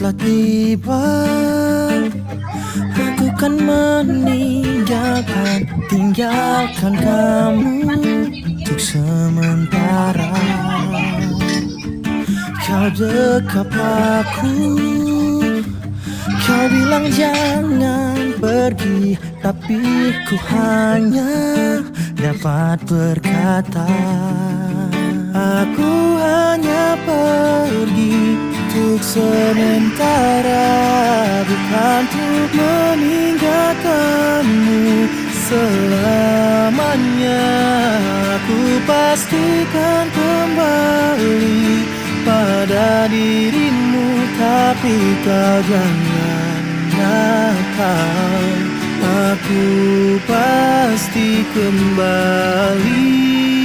telah tiba, aku kan tinggalkan kamu untuk sementara. Kau dekap aku, kau bilang jangan pergi, tapi ku hanya dapat berkata, aku hanya pergi untuk sementara, bukan untuk meninggalkanmu selamanya. Aku pastikan kembali pada dirimu, tapi kau jangan nakal. Aku pasti kembali.